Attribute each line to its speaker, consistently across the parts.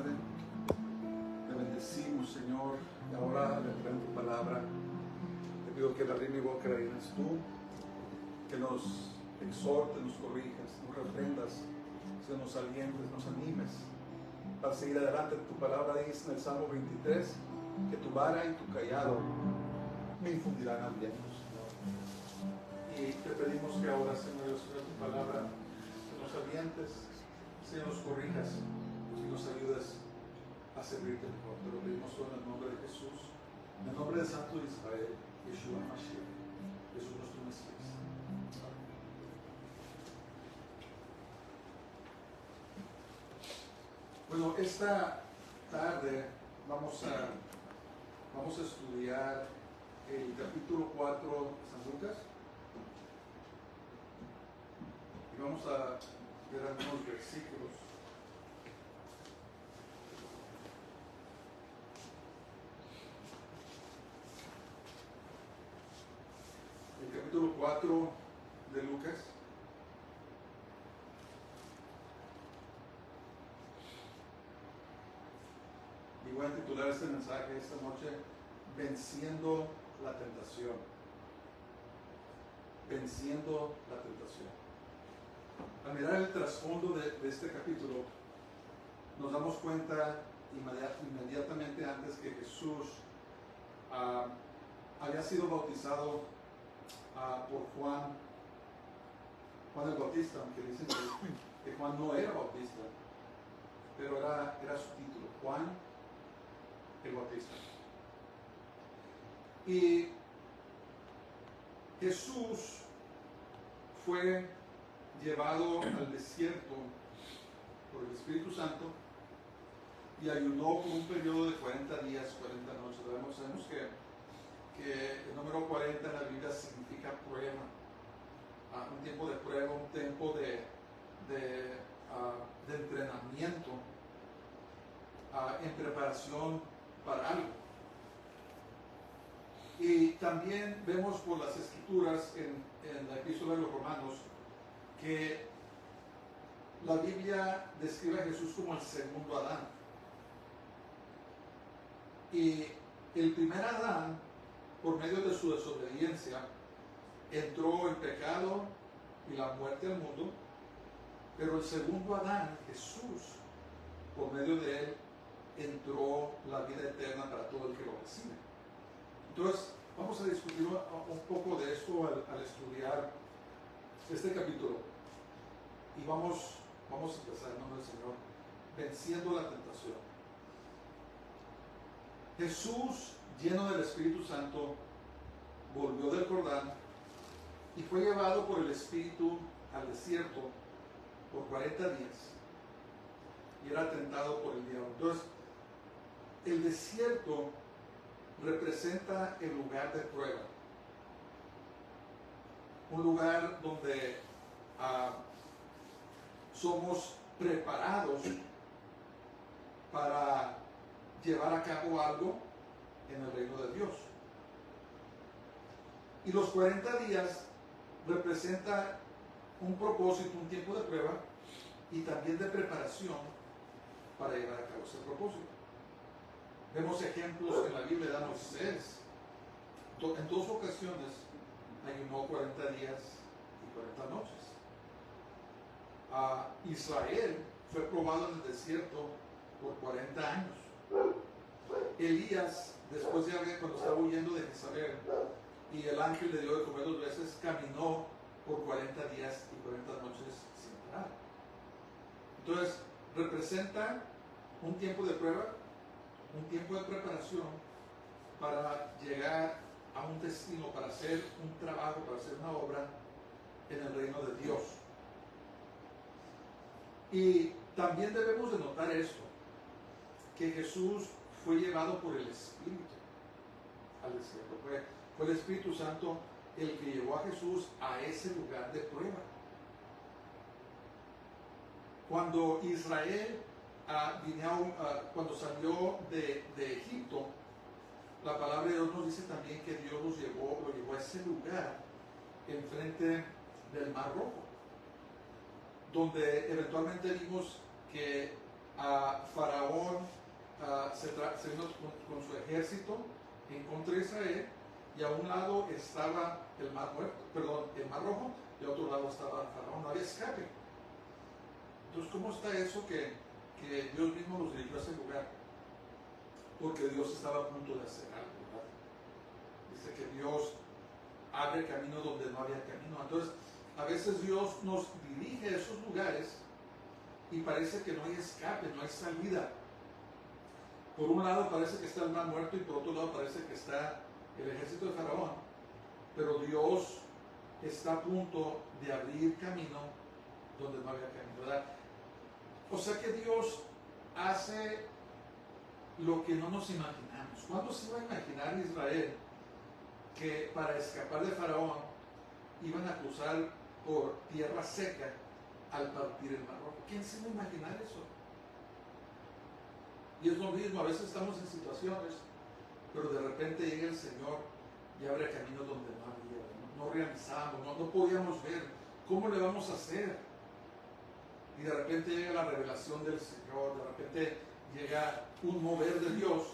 Speaker 1: tarde. Te bendecimos, Señor, y ahora al entrar en tu palabra, te pido que abrir mi boca la llenes tú, que nos exhortes, nos corrijas, nos reprendas, que nos alientes, nos animes para seguir adelante. Tu palabra dice en el Salmo 23 que tu vara y tu callado me infundirán aliento, Señor. Y te pedimos que ahora, Señor, Dios, en tu palabra, que nos alientes, Señor, nos corrijas y nos ayudes a servirte mejor. Te lo pedimos todo en el nombre de Jesús, en el nombre del Santo de Israel, Yeshua Mashiach, Jesús nuestro Mesías. Bueno, esta tarde vamos a estudiar el capítulo 4 de San Lucas y vamos a ver algunos versículos. El capítulo 4 de Lucas. Y voy a titular este mensaje esta noche, Venciendo la tentación. Venciendo la tentación. Al mirar el trasfondo de este capítulo, nos damos cuenta inmediatamente antes que Jesús había sido bautizado por Juan el Bautista, aunque dicen que Juan no era bautista, pero era su título, Juan el Bautista. Y Jesús fue llevado al desierto por el Espíritu Santo y ayunó por un periodo de 40 días, 40 noches. Sabemos que el número 40 en la Biblia significa prueba, un tiempo de prueba, un tiempo de entrenamiento en preparación para algo. Y también vemos por las Escrituras en la Epístola de los Romanos que la Biblia describe a Jesús como el segundo Adán. Y el primer Adán, por medio de su desobediencia, entró el pecado y la muerte al mundo, pero el segundo Adán, Jesús, por medio de él, entró la vida eterna para todo el que lo recibe. Entonces, vamos a discutir un poco de esto al estudiar este capítulo. Y vamos a empezar en nombre del Señor, venciendo la tentación. Jesús, lleno del Espíritu Santo, volvió del Jordán y fue llevado por el Espíritu al desierto por 40 días y era tentado por el diablo. Entonces, el desierto representa el lugar de prueba, un lugar donde somos preparados para llevar a cabo algo en el reino de Dios. Y los 40 días representa un propósito, un tiempo de prueba y también de preparación para llevar a cabo ese propósito. Vemos ejemplos en la Biblia de Moisés. En dos ocasiones ayunó 40 días y 40 noches. Israel fue probado en el desierto por 40 años. Elías, después de cuando estaba huyendo de Jezabel y el ángel le dio de comer 2 veces, caminó por 40 días y 40 noches sin parar. Entonces, representa un tiempo de prueba, un tiempo de preparación para llegar a un destino, para hacer un trabajo, para hacer una obra en el reino de Dios. Y también debemos de notar esto, que Jesús fue llevado por el Espíritu al desierto. Fue el Espíritu Santo el que llevó a Jesús a ese lugar de prueba. Cuando Israel cuando salió de Egipto, la palabra de Dios nos dice también que Dios lo llevó a ese lugar enfrente del Mar Rojo, donde eventualmente vimos que Faraón se vino con su ejército en contra de Israel, y a un lado estaba el mar Rojo, y a otro lado estaba Faraón. No había escape. Entonces, ¿cómo está eso que Dios mismo los dirigió a ese lugar? Porque Dios estaba a punto de hacer algo, ¿verdad? Dice que Dios abre camino donde no había camino. Entonces, a veces Dios nos dirige a esos lugares y parece que no hay escape, no hay salida. Por un lado parece que está el mar muerto, y por otro lado parece que está el ejército de Faraón, pero Dios está a punto de abrir camino donde no había camino, ¿verdad? O sea que Dios hace lo que no nos imaginamos. ¿Cuándo se iba a imaginar Israel que para escapar de Faraón iban a cruzar por tierra seca al partir el mar Rojo? ¿Quién se iba a imaginar eso? Y es lo mismo, a veces estamos en situaciones, pero de repente llega el Señor y abre camino donde no había, no realizamos, no podíamos ver. ¿Cómo le vamos a hacer? Y de repente llega la revelación del Señor, de repente llega un mover de Dios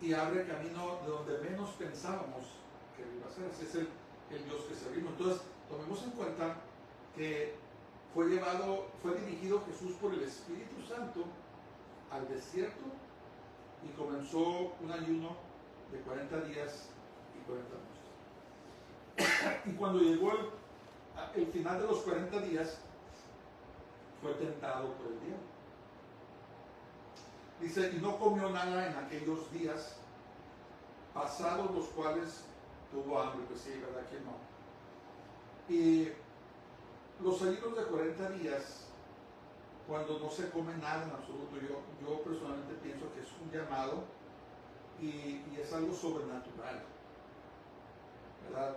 Speaker 1: y abre camino de donde menos pensábamos que iba a ser. Ese es el Dios que servimos. Entonces, tomemos en cuenta que fue dirigido Jesús por el Espíritu Santo al desierto, y comenzó un ayuno de 40 días y 40 noches. Y cuando llegó el final de los 40 días, fue tentado por el diablo. Dice, y no comió nada en aquellos días, pasados los cuales tuvo hambre. Pues sí, ¿verdad que no? Y los ayunos de 40 días, cuando no se come nada en absoluto, yo personalmente pienso que es un llamado y es algo sobrenatural, ¿verdad?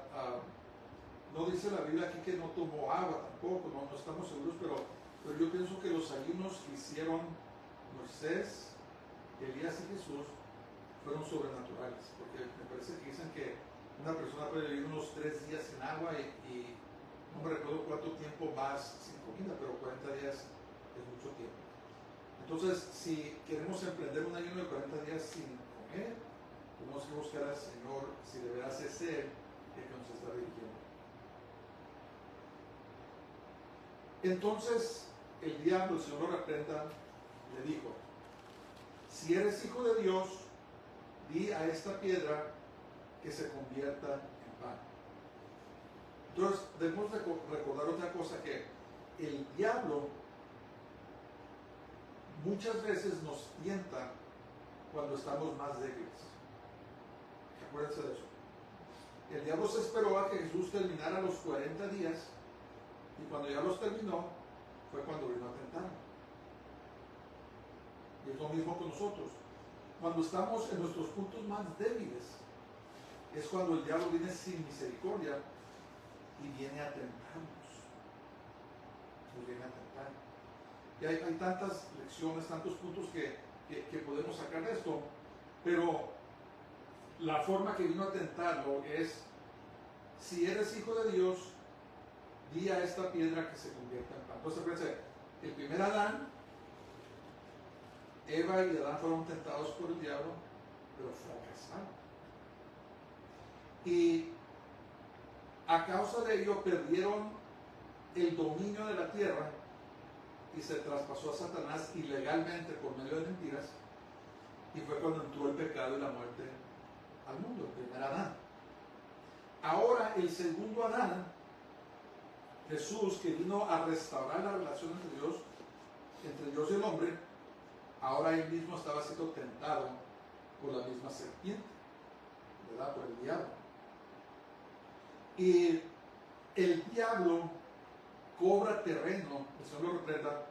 Speaker 1: No dice la Biblia aquí que no tomó agua tampoco, no estamos seguros, pero yo pienso que los ayunos que hicieron Moisés, Elías y Jesús fueron sobrenaturales, porque me parece que dicen que una persona puede vivir unos 3 días sin agua y no me recuerdo cuánto tiempo más sin comida, pero 40 días es mucho tiempo. Entonces, si queremos emprender un ayuno de 40 días sin comer, tenemos que buscar al Señor si de veras es Él el que nos está dirigiendo. Entonces, el diablo, el Señor lo reprenda, le dijo: si eres hijo de Dios, di a esta piedra que se convierta en pan. Entonces, debemos recordar otra cosa, que el diablo muchas veces nos tienta cuando estamos más débiles. Acuérdense de eso. El diablo se esperó a que Jesús terminara los 40 días, y cuando ya los terminó, fue cuando vino a tentar. Y es lo mismo con nosotros. Cuando estamos en nuestros puntos más débiles, es cuando el diablo viene sin misericordia y viene a tentarnos. Nos viene a tentar. Y hay tantas lecciones, tantos puntos que podemos sacar de esto, pero la forma que vino a tentarlo es: si eres hijo de Dios, di a esta piedra que se convierta en pan. Entonces, fíjense, el primer Adán, Eva y Adán fueron tentados por el diablo, pero fracasaron. Y a causa de ello perdieron el dominio de la tierra y se traspasó a Satanás ilegalmente por medio de mentiras, y fue cuando entró el pecado y la muerte al mundo, el primer Adán. Ahora el segundo Adán, Jesús, que vino a restaurar la relación entre Dios y el hombre, ahora él mismo estaba siendo tentado por la misma serpiente, ¿verdad? Por el diablo. Y el diablo cobra terreno, el Señor lo reprenda,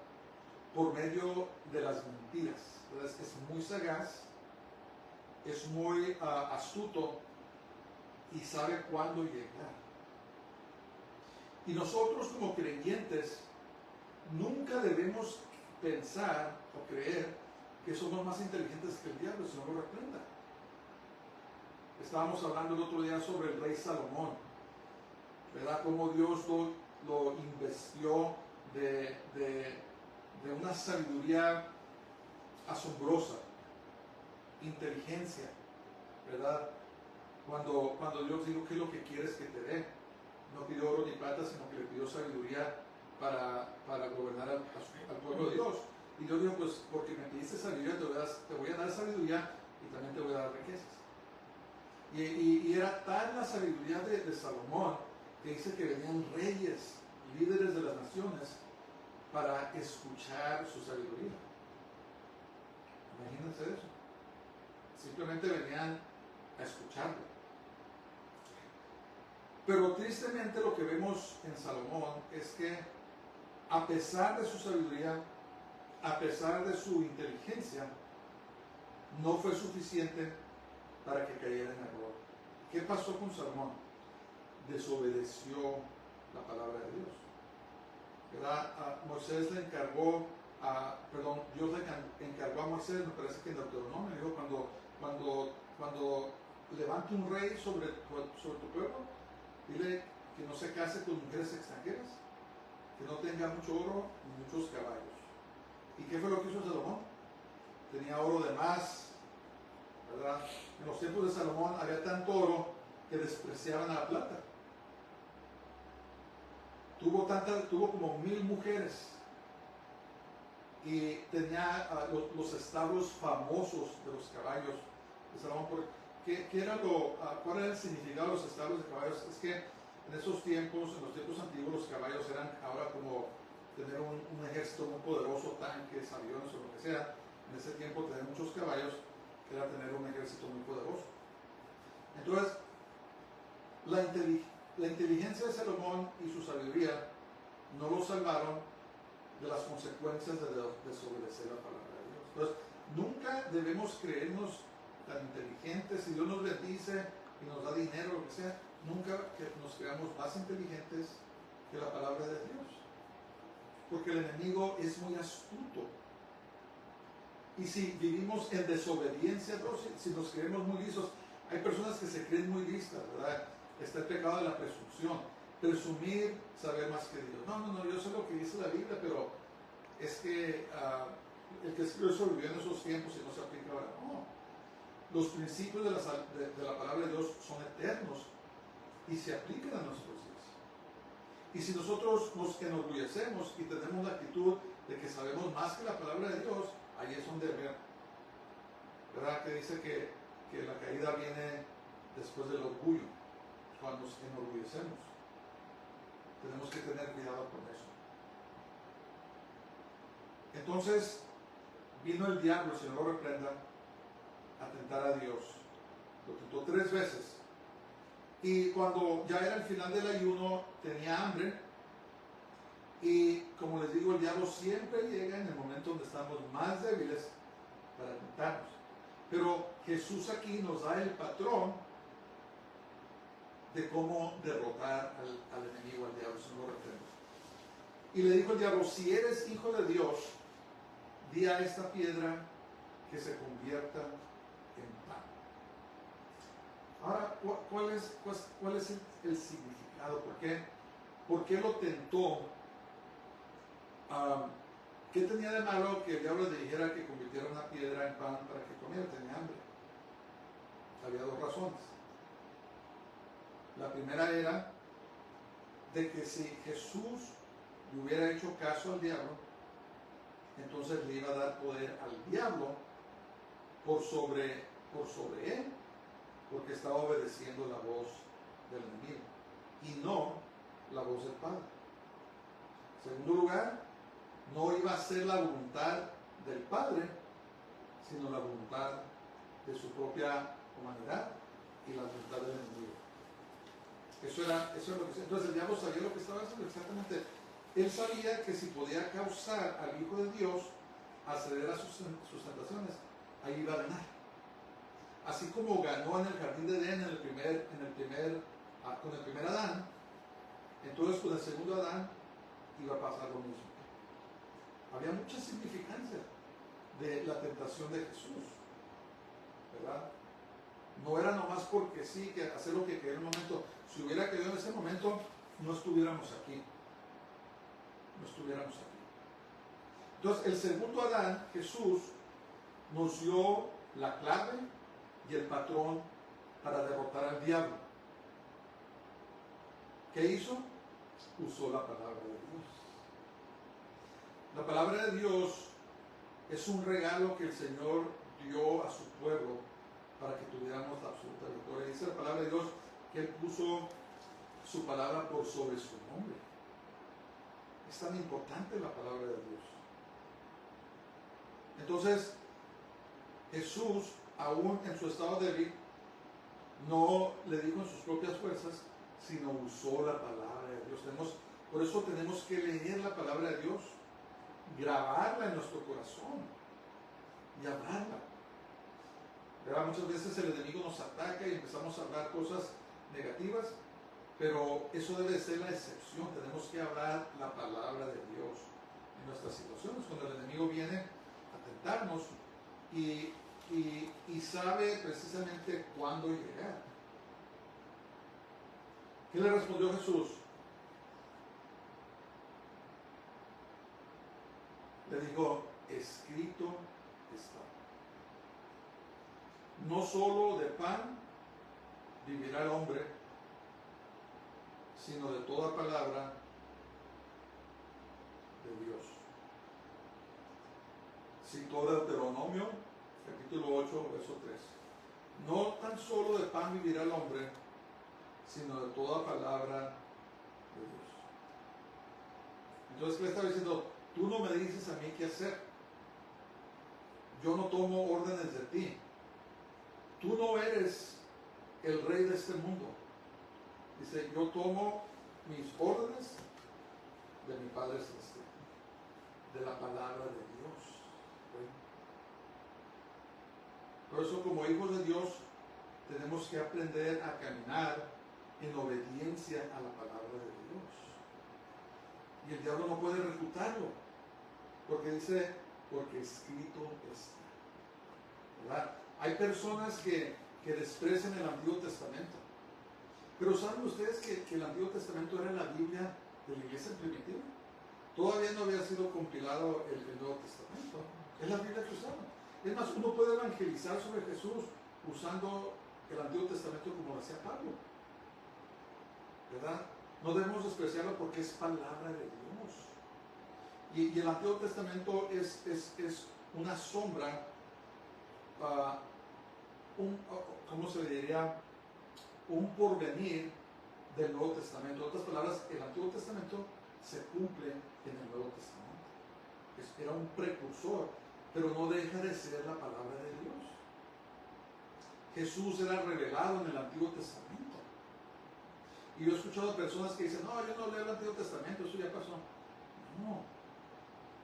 Speaker 1: por medio de las mentiras. Entonces, es muy sagaz, es muy astuto y sabe cuándo llegar. Y nosotros, como creyentes, nunca debemos pensar o creer que somos más inteligentes que el diablo. El Señor lo reprenda. Estábamos hablando el otro día sobre el rey Salomón, ¿verdad? Cómo Dios lo investió de una sabiduría asombrosa, inteligencia, ¿verdad? Cuando Dios dijo qué es lo que quieres que te dé, no pidió oro ni plata, sino que le pidió sabiduría para gobernar al pueblo de Dios. Y Dios dijo, pues porque me pidiste sabiduría, te voy a dar sabiduría y también te voy a dar riquezas. Y era tal la sabiduría de Salomón que dice que venían reyes, líderes de las naciones, para escuchar su sabiduría. Imagínense eso. Simplemente venían a escucharlo. Pero tristemente lo que vemos en Salomón es que a pesar de su sabiduría, a pesar de su inteligencia, no fue suficiente para que cayera en error. ¿Qué pasó con Salomón? Desobedeció la palabra de Dios. ¿Verdad? Moisés le encargó, Dios le encargó a Moisés, me parece que en Deuteronomio, dijo, cuando levante un rey sobre tu pueblo, dile que no se case con mujeres extranjeras, que no tenga mucho oro ni muchos caballos. ¿Y qué fue lo que hizo Salomón? Tenía oro de más, ¿verdad? En los tiempos de Salomón había tanto oro que despreciaban a la plata. Tuvo como 1000 mujeres y tenía los establos famosos de los caballos de Salomón. ¿Cuál era el significado de los establos de caballos? Es que en esos tiempos, en los tiempos antiguos, los caballos eran ahora como tener un ejército muy poderoso, tanques, aviones o lo que sea. En ese tiempo tener muchos caballos era tener un ejército muy poderoso. Entonces, la inteligencia de Salomón y su sabiduría no lo salvaron de las consecuencias de desobedecer la palabra de Dios. Entonces, nunca debemos creernos tan inteligentes. Si Dios nos bendice y nos da dinero, lo que sea, nunca que nos creamos más inteligentes que la palabra de Dios. Porque el enemigo es muy astuto. Y si vivimos en desobediencia, si nos creemos muy listos, hay personas que se creen muy listas, ¿verdad? Está el pecado de la presunción. Presumir saber más que Dios. No, yo sé lo que dice la Biblia, pero es que el que escribió eso vivió en esos tiempos y no se aplica ahora. No. Los principios de la palabra de Dios son eternos y se aplican a nuestros días. Y si nosotros nos enorgullecemos y tenemos la actitud de que sabemos más que la palabra de Dios, ahí es donde ¿verdad? Que dice que la caída viene después del orgullo, cuando nos enorgullecemos. Tenemos que tener cuidado con eso. Entonces, vino el diablo, el Señor lo reprenda, a tentar a Dios. Lo tentó 3 veces. Y cuando ya era el final del ayuno, tenía hambre. Y como les digo, el diablo siempre llega en el momento donde estamos más débiles para tentarnos. Pero Jesús aquí nos da el patrón de cómo derrotar al enemigo, al diablo, si no lo reprende. Y le dijo el diablo, si eres hijo de Dios, di a esta piedra que se convierta en pan. Ahora, ¿cuál es el significado? ¿Por qué lo tentó? ¿Qué tenía de malo que el diablo le dijera que convirtiera una piedra en pan para que comiera? Tenía hambre. Había 2 razones. La primera era de que si Jesús le hubiera hecho caso al diablo, entonces le iba a dar poder al diablo por sobre él, porque estaba obedeciendo la voz del enemigo y no la voz del Padre. En segundo lugar, no iba a ser la voluntad del Padre, sino la voluntad de su propia humanidad y la voluntad del enemigo. Eso es lo que decía. Entonces el diablo sabía lo que estaba haciendo exactamente. Él sabía que si podía causar al Hijo de Dios a ceder a sus tentaciones, ahí iba a ganar. Así como ganó en el jardín de Edén con el primer Adán, entonces con el segundo Adán iba a pasar lo mismo. Había mucha significancia de la tentación de Jesús, ¿verdad? No era nomás porque sí, que hacer lo que quería en el momento. Si hubiera querido en ese momento, no estuviéramos aquí. No estuviéramos aquí. Entonces, el segundo Adán, Jesús, nos dio la clave y el patrón para derrotar al diablo. ¿Qué hizo? Usó la palabra de Dios. La palabra de Dios es un regalo que el Señor dio a su pueblo para que tuviéramos la absoluta victoria. Dice la palabra de Dios que Él puso su palabra por sobre su nombre. Es tan importante la palabra de Dios. Entonces, Jesús, aún en su estado débil, no le dijo en sus propias fuerzas, sino usó la palabra de Dios. Por eso tenemos que leer la palabra de Dios, grabarla en nuestro corazón y hablarla. ¿Verdad? Muchas veces el enemigo nos ataca y empezamos a hablar cosas negativas, pero eso debe ser la excepción. Tenemos que hablar la palabra de Dios en nuestras situaciones, cuando el enemigo viene a tentarnos y sabe precisamente cuándo llegar. ¿Qué le respondió Jesús? Le dijo, escrito está. No solo de pan vivirá el hombre, sino de toda palabra de Dios. Citó Deuteronomio, capítulo 8, verso 3. No tan solo de pan vivirá el hombre, sino de toda palabra de Dios. Entonces, ¿qué le estaba diciendo? Tú no me dices a mí qué hacer. Yo no tomo órdenes de ti. Tú no eres el rey de este mundo. Dice, yo tomo mis órdenes de mi Padre Celestial, de la palabra de Dios. ¿Sí? Por eso, como hijos de Dios, tenemos que aprender a caminar en obediencia a la palabra de Dios. Y el diablo no puede refutarlo, porque dice, porque escrito está. ¿Verdad? Hay personas que desprecian el Antiguo Testamento. Pero ¿saben ustedes que el Antiguo Testamento era la Biblia de la iglesia primitiva? Todavía no había sido compilado el Nuevo Testamento. Es la Biblia que usaban. Es más, uno puede evangelizar sobre Jesús usando el Antiguo Testamento como lo hacía Pablo. ¿Verdad? No debemos despreciarlo porque es palabra de Dios. Y el Antiguo Testamento es una sombra, ¿cómo se diría? Un porvenir del Nuevo Testamento. En otras palabras, el Antiguo Testamento se cumple en el Nuevo Testamento. Era un precursor, pero no deja de ser la palabra de Dios. Jesús era revelado en el Antiguo Testamento. Y yo he escuchado personas que dicen, no, yo no leo el Antiguo Testamento, eso ya pasó. No.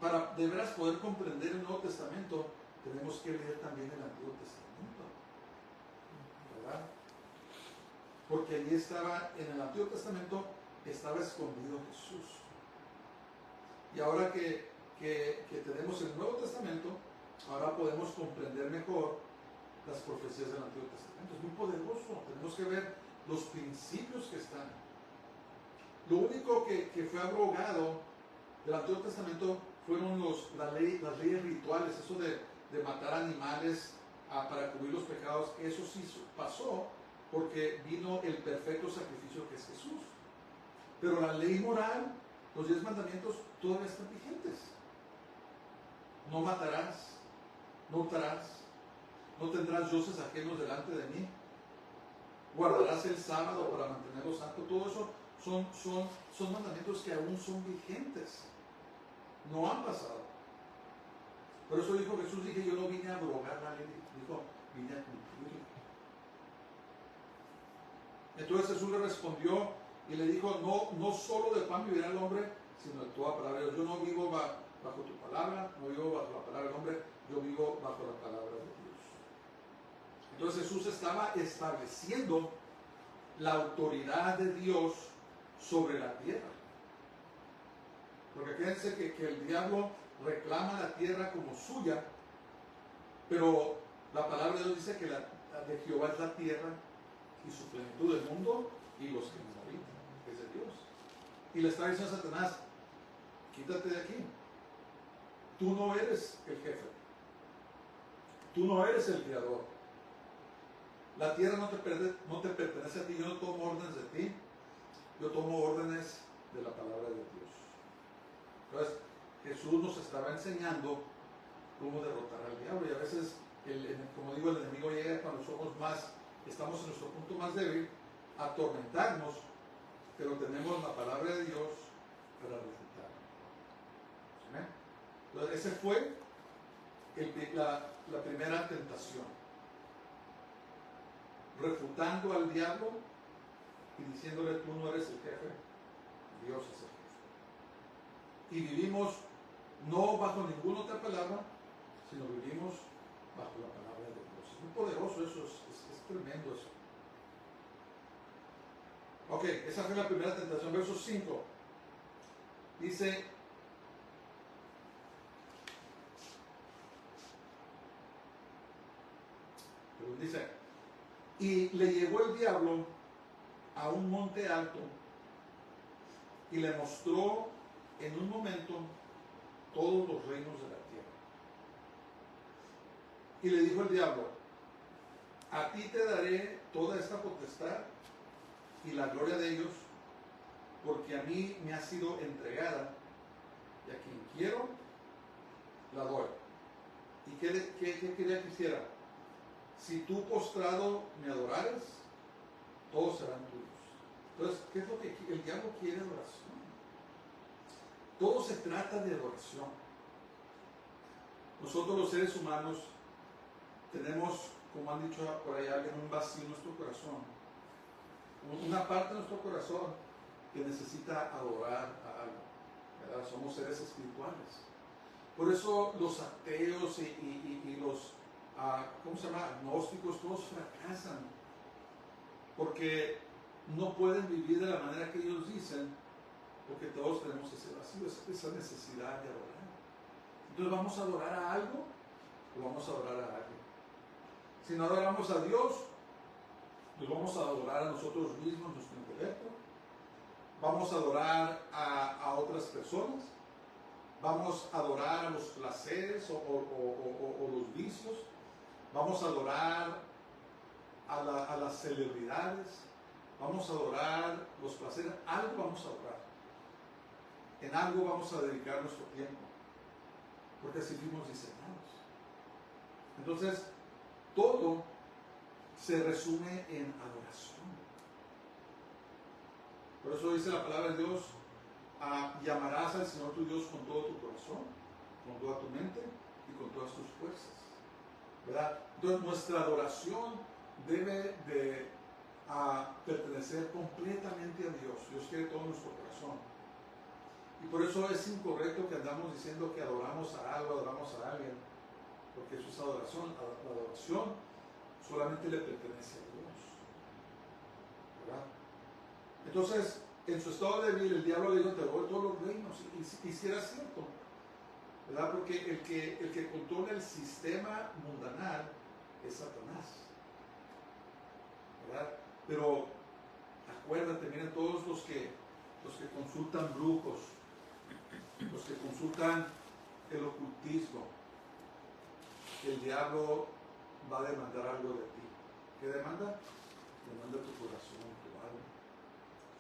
Speaker 1: Para de veras poder comprender el Nuevo Testamento, tenemos que leer también el Antiguo Testamento. ¿Verdad? Porque allí estaba, en el Antiguo Testamento, estaba escondido Jesús. Y ahora que tenemos el Nuevo Testamento, ahora podemos comprender mejor las profecías del Antiguo Testamento. Es muy poderoso. Tenemos que ver los principios que están. Lo único que fue abrogado del Antiguo Testamento fueron las leyes rituales, eso de matar animales para cubrir los pecados. Eso sí pasó porque vino el perfecto sacrificio que es Jesús. Pero la ley moral, los 10 mandamientos, todavía están vigentes. No matarás, no hurtarás, no tendrás dioses ajenos delante de mí, guardarás el sábado para mantenerlo santo. Todo eso son mandamientos que aún son vigentes, no han pasado. Por eso dijo Jesús, dije, yo no vine a abrogar la ley, dijo, vine a cumplirla. Entonces Jesús le respondió y le dijo, no solo de pan vivirá el hombre, sino de toda palabra de Dios. Yo no vivo bajo tu palabra, no vivo bajo la palabra del hombre, yo vivo bajo la palabra de Dios. Entonces Jesús estaba estableciendo la autoridad de Dios sobre la tierra. Porque fíjense que el diablo reclama la tierra como suya, pero la palabra de Dios dice que la de Jehová es la tierra y su plenitud del mundo y los que nos habitan, es de Dios. Y le está diciendo a Satanás, quítate de aquí, tú no eres el jefe, Tú no eres el creador. La tierra no te pertenece a ti. Yo no tomo órdenes de ti. Yo tomo órdenes de la palabra de Dios. Entonces, Jesús nos estaba enseñando cómo derrotar al diablo. Y a veces, como digo, el enemigo llega cuando estamos en nuestro punto más débil, a atormentarnos, pero tenemos la palabra de Dios para refutar. ¿Sí? Entonces, ese fue la primera tentación. Refutando al diablo y diciéndole: tú no eres el jefe, Dios es el jefe. Y vivimos no bajo ninguna otra palabra, sino vivimos bajo la palabra de Dios. Es muy poderoso eso, es tremendo eso. Ok, esa fue la primera tentación. Verso 5. Dice: y le llevó el diablo a un monte alto y le mostró en un momento todos los reinos de la tierra. Y le dijo el diablo: a ti te daré toda esta potestad y la gloria de ellos, porque a mí me ha sido entregada, y a quien quiero la doy. ¿Y qué quería que hiciera? Si tú postrado me adorares, todos serán tuyos. Entonces, ¿qué es lo que el diablo quiere? Adoración. Todo se trata de adoración. Nosotros los seres humanos tenemos, como han dicho por ahí alguien, un vacío en nuestro corazón. Una parte de nuestro corazón que necesita adorar a algo, ¿verdad? Somos seres espirituales. Por eso los ateos y los agnósticos, todos fracasan, porque no pueden vivir de la manera que ellos dicen, porque todos tenemos ese vacío, esa necesidad de adorar. Entonces, ¿vamos a adorar a algo o vamos a adorar a alguien? Si no adoramos a Dios, pues vamos a adorar a nosotros mismos, nuestro intelecto, vamos a adorar a otras personas, vamos a adorar a los placeres o los vicios, vamos a adorar a las celebridades, vamos a adorar los placeres, algo vamos a adorar, en algo vamos a dedicar nuestro tiempo, porque así fuimos diseñados. Entonces, todo se resume en adoración. Por eso dice la palabra de Dios: llamarás al Señor tu Dios con todo tu corazón, con toda tu mente y con todas tus fuerzas, ¿verdad? Entonces, nuestra adoración debe de pertenecer completamente a Dios. Dios quiere todo nuestro corazón. Y por eso es incorrecto que andamos diciendo que adoramos a algo, adoramos a alguien, porque eso es adoración. La adoración solamente le pertenece a Dios, ¿verdad? Entonces, en su estado débil, el diablo le dijo: te doy todos los reinos. Y si era cierto, ¿verdad? Porque el que controla el sistema mundanal es Satanás, ¿verdad? Pero acuérdate, miren, todos los que consultan brujos, los que consultan el ocultismo, el diablo va a demandar algo de ti. ¿Qué demanda? Demanda tu corazón, tu alma.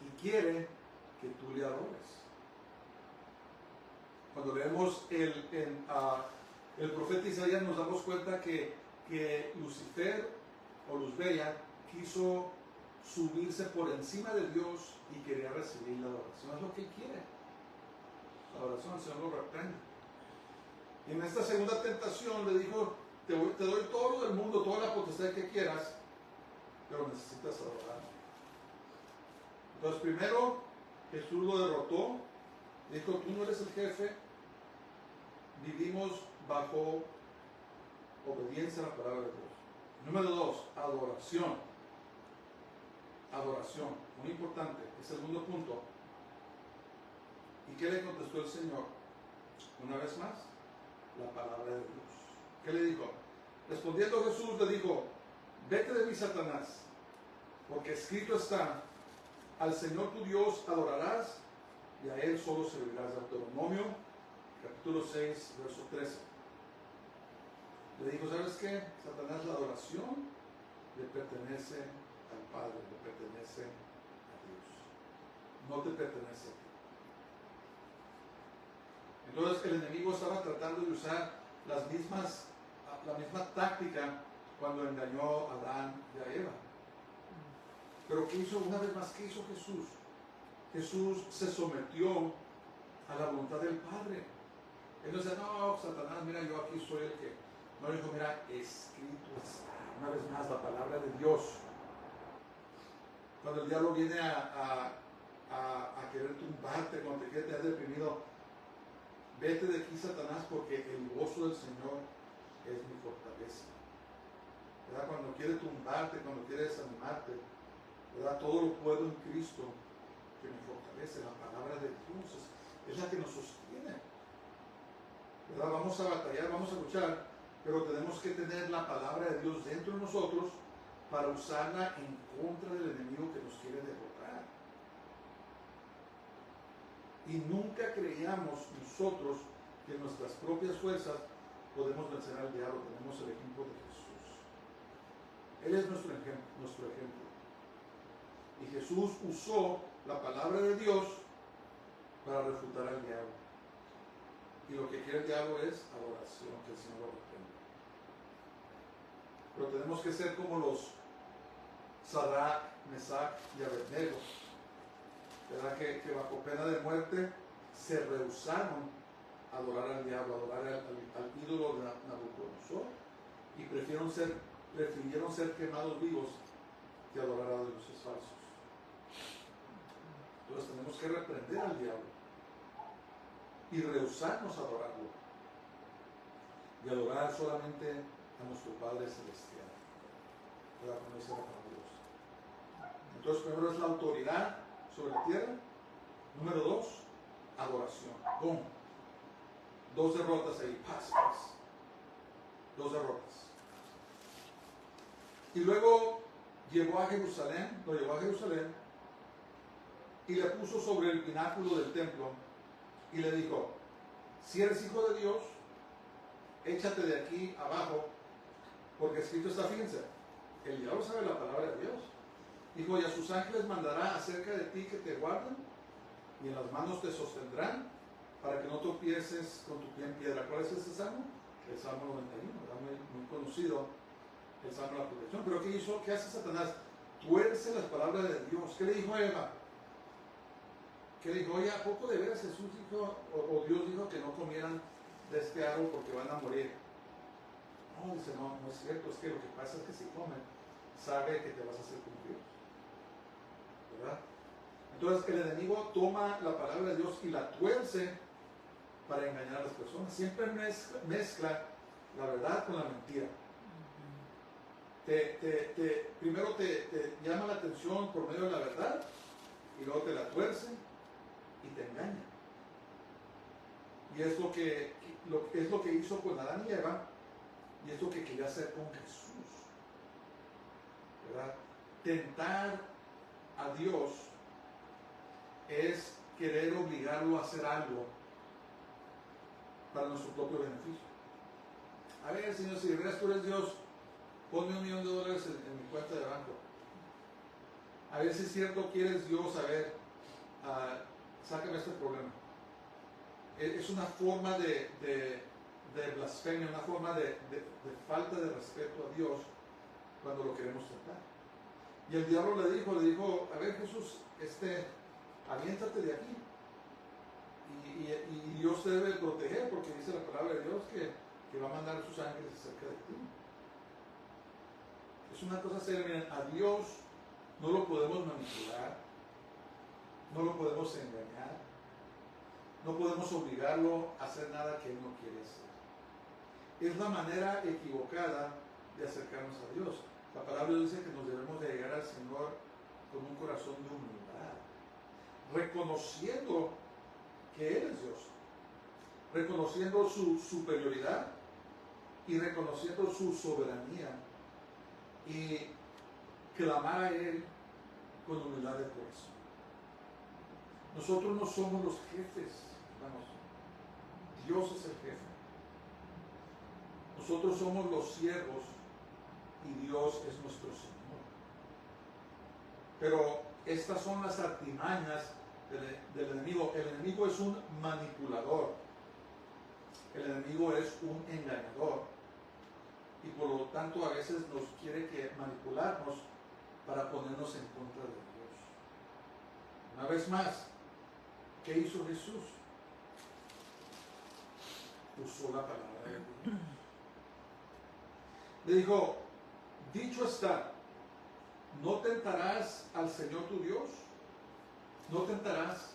Speaker 1: Y quiere que tú le adores. Cuando leemos el profeta Isaías, nos damos cuenta que Lucifer o Luzbella quiso subirse por encima de Dios y quería recibir la adoración. Es lo que él quiere. La adoración, el Señor lo reprende. Y en esta segunda tentación le dijo: te doy todo lo del mundo, toda la potestad que quieras, pero necesitas adorarme. Entonces, primero Jesús lo derrotó, dijo: tú no eres el jefe. Vivimos bajo obediencia a la palabra de Dios. Número 2, adoración. Adoración, muy importante. El segundo punto. ¿Y qué le contestó el Señor? Una vez más, la palabra de Dios. ¿Qué le dijo? Respondiendo Jesús le dijo: vete de mí, Satanás, porque escrito está: al Señor tu Dios adorarás y a Él solo servirás. Deuteronomio capítulo 6, verso 13. Le dijo, ¿sabes qué? Satanás, la adoración le pertenece al Padre, le pertenece a Dios. No te pertenece a ti. Entonces el enemigo estaba tratando de usar la misma táctica cuando engañó a Adán y a Eva. Pero ¿qué hizo una vez más? ¿Qué hizo Jesús? Jesús se sometió a la voluntad del Padre. Él no decía, no, Satanás, mira, yo aquí soy el que... No, dijo, mira, escrito está. Una vez más, la palabra de Dios. Cuando el diablo viene a querer tumbarte, cuando te quedes deprimido, vete de aquí, Satanás, porque el gozo del Señor es mi fortaleza. ¿Verdad? Cuando quiere tumbarte, cuando quiere desanimarte, ¿verdad? Todo lo puedo en Cristo que me fortalece. La palabra de Dios es la que nos sostiene. ¿Verdad? Vamos a batallar, vamos a luchar, pero tenemos que tener la palabra de Dios dentro de nosotros para usarla en contra del enemigo que nos quiere derrotar. Y nunca creíamos nosotros que en nuestras propias fuerzas podemos vencer al diablo. Tenemos el ejemplo de Jesús. Él es nuestro ejemplo. Y Jesús usó la palabra de Dios para refutar al diablo. Y lo que quiere el diablo es adoración, que el Señor lo reprenda. Pero tenemos que ser como los Sadrach, Mesach y Abednego, ¿verdad? Que bajo pena de muerte se rehusaron a adorar al diablo, a adorar al ídolo de Nabucodonosor, y prefirieron ser quemados vivos que adorar a dioses falsos. Entonces tenemos que reprender al diablo y rehusarnos a adorarlo y adorar solamente a nuestro Padre Celestial, ¿verdad? Como dice la palabra de Dios. Entonces, primero es la autoridad sobre la tierra. Número 2, adoración. ¡Bum! 2 derrotas ahí, paz. 2 derrotas. Y luego lo llevó a Jerusalén y le puso sobre el pináculo del templo y le dijo, si eres hijo de Dios, échate de aquí abajo, porque escrito está, fíjense, el diablo sabe la palabra de Dios. Dijo, y a sus ángeles mandará acerca de ti que te guarden, y en las manos te sostendrán, para que no tropieces con tu pie en piedra. ¿Cuál es ese salmo? El Salmo 91, ¿verdad? Muy conocido, el Salmo de la protección. Pero ¿qué hizo? ¿Qué hace Satanás? Tuerce las palabras de Dios. ¿Qué le dijo a Eva? Que dijo, oye, ¿a poco de veras Jesús dijo, o Dios dijo que no comieran de este árbol porque van a morir? No, dice, no es cierto, es que lo que pasa es que si comen, sabe que te vas a hacer como Dios. ¿Verdad? Entonces el enemigo toma la palabra de Dios y la tuerce para engañar a las personas. Siempre mezcla la verdad con la mentira. Primero te llama la atención por medio de la verdad y luego te la tuerce y te engaña. Y es lo que hizo con Adán y Eva, y es lo que quería hacer con Jesús. ¿Verdad? Tentar a Dios es querer obligarlo a hacer algo para nuestro propio beneficio. A ver, Señor, si de veras tú eres Dios, ponme $1 millón en mi cuenta de banco. A ver si es cierto, quieres Dios, a ver, sácame este problema. Es una forma de blasfemia, una forma de falta de respeto a Dios cuando lo queremos tratar. Y el diablo le dijo, a ver, Jesús, aviéntate de aquí. Y Dios te debe proteger, porque dice la palabra de Dios que va a mandar sus ángeles cerca de ti. Es una cosa seria. Miren, a Dios no lo podemos manipular, no lo podemos engañar, no podemos obligarlo a hacer nada que Él no quiere hacer. Es la manera equivocada de acercarnos a Dios. La palabra dice que nos debemos de llegar al Señor con un corazón de humildad, reconociendo que Él es Dios, reconociendo su superioridad y reconociendo su soberanía, y clamar a Él con humildad de corazón. Nosotros no somos los jefes, hermanos. Dios es el jefe. Nosotros somos los siervos y Dios es nuestro Señor. Pero estas son las artimañas del enemigo. El enemigo es un manipulador. El enemigo es un engañador. Y por lo tanto a veces nos quiere manipularnos para ponernos en contra de Dios. Una vez más, ¿qué hizo Jesús? Usó la palabra de Dios. Le dijo, dicho está, no tentarás al Señor tu Dios. No tentarás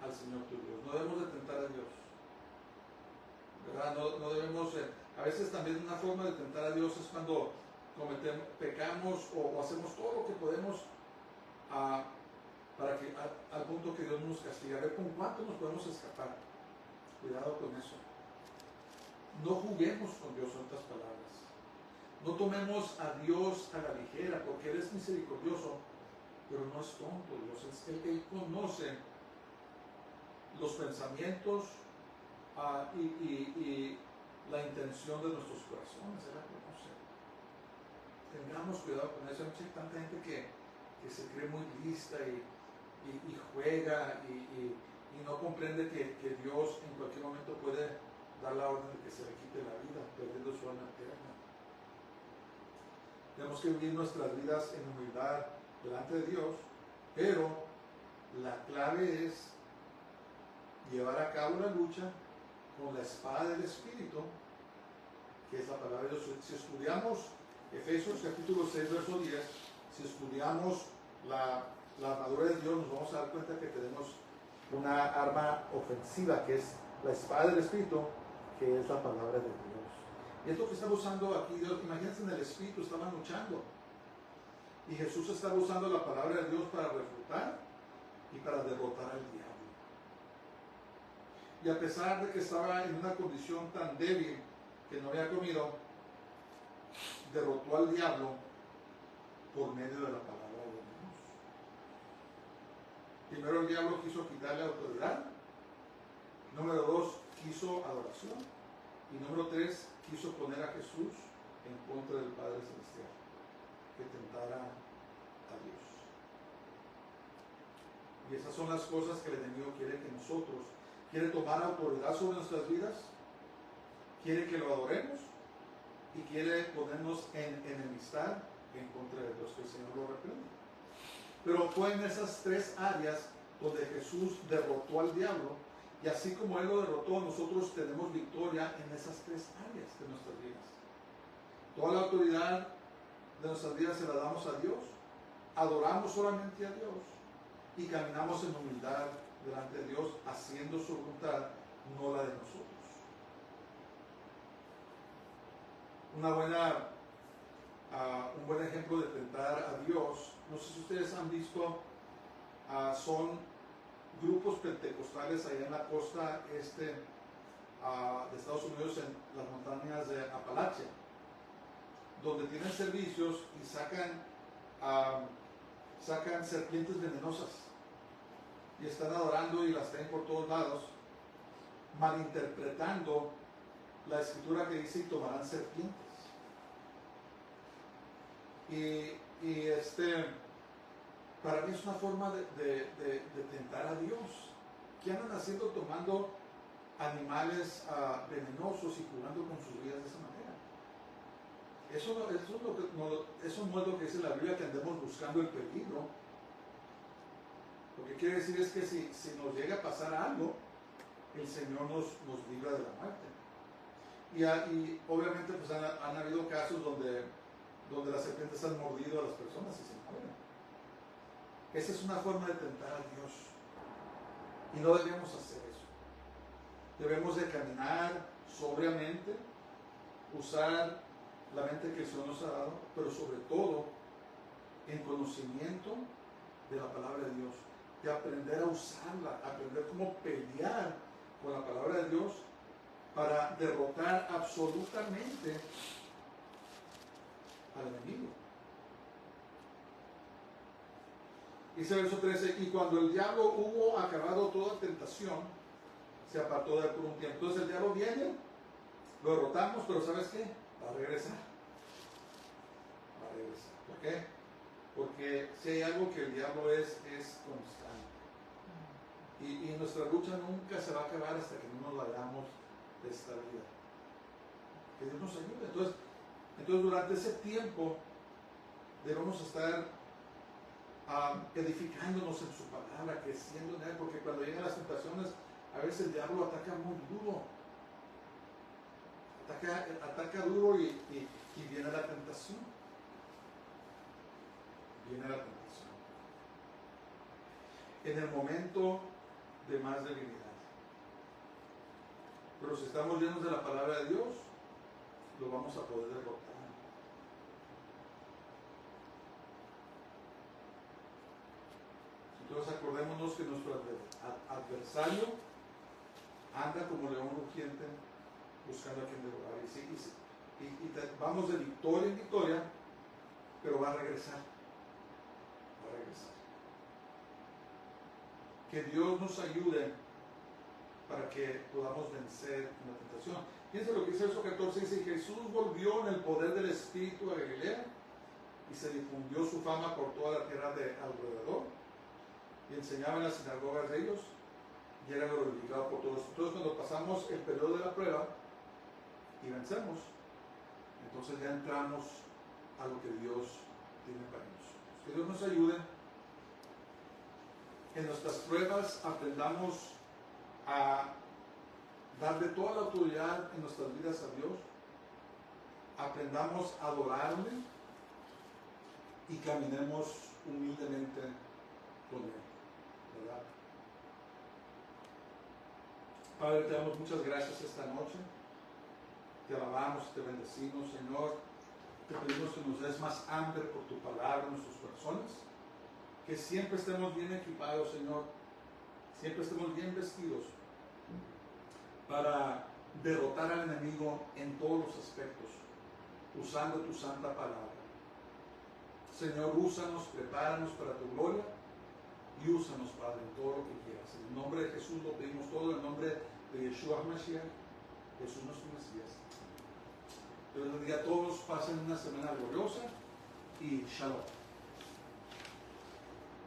Speaker 1: al Señor tu Dios. No debemos de tentar a Dios, ¿verdad? No debemos, a veces también una forma de tentar a Dios es cuando pecamos o hacemos todo lo que podemos para que al punto que Dios nos castiga. A ver, ¿con cuánto nos podemos escapar? Cuidado con eso. No juguemos con Dios, en otras palabras. No tomemos a Dios a la ligera, porque Él es misericordioso, pero no es tonto. Dios Él conoce los pensamientos y la intención de nuestros corazones. Él la conoce. Tengamos cuidado con eso. Hay tanta gente que se cree muy lista y juega y no comprende que Dios en cualquier momento puede dar la orden de que se le quite la vida, perdiendo su alma eterna. Tenemos que vivir nuestras vidas en humildad delante de Dios, pero la clave es llevar a cabo la lucha con la espada del Espíritu, que es la palabra de Dios. Si estudiamos Efesios capítulo 6, verso 10, si estudiamos la armadura de Dios, nos vamos a dar cuenta que tenemos una arma ofensiva, que es la espada del Espíritu, que es la palabra de Dios. Y es lo que está usando aquí Dios. Imagínense, en el Espíritu estaban luchando. Y Jesús estaba usando la palabra de Dios para refutar y para derrotar al diablo. Y a pesar de que estaba en una condición tan débil que no había comido, derrotó al diablo por medio de la palabra de Dios. Primero, el diablo quiso quitarle autoridad. Número 2, quiso adoración. Y número 3, quiso poner a Jesús en contra del Padre Celestial, que tentara a Dios. Y esas son las cosas que el enemigo quiere que nosotros, quiere tomar autoridad sobre nuestras vidas, quiere que lo adoremos y quiere ponernos en enemistad en contra de Dios, que el Señor lo reprenda. Pero fue en esas tres áreas donde Jesús derrotó al diablo. Y así como Él lo derrotó, nosotros tenemos victoria en esas tres áreas de nuestras vidas. Toda la autoridad de nuestras vidas se la damos a Dios, adoramos solamente a Dios y caminamos en humildad delante de Dios, haciendo su voluntad, no la de nosotros. Un buen ejemplo de tentar a Dios, no sé si ustedes han visto, son grupos pentecostales allá en la costa este de Estados Unidos, en las montañas de Apalachia, donde tienen servicios y sacan serpientes venenosas y están adorando y las traen por todos lados, malinterpretando la escritura que dice: y tomarán serpientes. Para mí es una forma de tentar a Dios. ¿Qué andan haciendo tomando animales venenosos y jugando con sus vidas de esa manera? Eso no es lo que dice la Biblia, que andemos buscando el peligro. Lo que quiere decir es que si nos llega a pasar algo, el Señor nos libra de la muerte. Y obviamente pues han habido casos donde las serpientes han mordido a las personas y se mueren. Esa es una forma de tentar a Dios. Y no debemos hacer eso. Debemos de caminar sobriamente, usar la mente que el Señor nos ha dado, pero sobre todo en conocimiento de la palabra de Dios, de aprender a usarla, aprender cómo pelear con la palabra de Dios para derrotar absolutamente al enemigo. Dice el verso 13: y cuando el diablo hubo acabado toda tentación, se apartó de él por un tiempo. Entonces el diablo viene Lo derrotamos, pero ¿sabes qué? Va a regresar. Va a regresar. ¿Por qué? Porque si hay algo que el diablo es constante. Y nuestra lucha nunca se va a acabar hasta que no nos vayamos de esta vida. Que Dios nos ayude. Entonces durante ese tiempo debemos estar edificándonos en su palabra, creciendo en él, porque cuando llegan las tentaciones, a veces el diablo ataca muy duro. Ataca duro y viene la tentación. Viene la tentación. En el momento de más debilidad. Pero si estamos llenos de la palabra de Dios, lo vamos a poder derrotar. Entonces acordémonos que nuestro adversario anda como león rugiente buscando a quien devorar. Y vamos de victoria en victoria, pero va a regresar. Va a regresar. Que Dios nos ayude para que podamos vencer en la tentación. Fíjense lo que dice el verso 14, dice: Jesús volvió en el poder del Espíritu a Galilea y se difundió su fama por toda la tierra de alrededor, y enseñaba en las sinagogas de ellos y era glorificado por todos. Entonces cuando pasamos el periodo de la prueba y vencemos, entonces ya entramos a lo que Dios tiene para nosotros. Que Dios nos ayude. En nuestras pruebas aprendamos a darle toda la autoridad en nuestras vidas a Dios, aprendamos a adorarle y caminemos humildemente con Él, ¿verdad? Padre, te damos muchas gracias esta noche, te alabamos, te bendecimos, Señor, te pedimos que nos des más hambre por tu palabra en nuestros corazones, que siempre estemos bien equipados, Señor, siempre estemos bien vestidos para derrotar al enemigo en todos los aspectos, usando tu santa palabra. Señor, úsanos, prepáranos para tu gloria y úsanos, Padre, en todo lo que quieras. En el nombre de Jesús lo pedimos todo, en el nombre de Yeshua HaMashiach, Jesús nuestro Mesías. Dios les bendiga a todos, pasen una semana gloriosa y Shalom.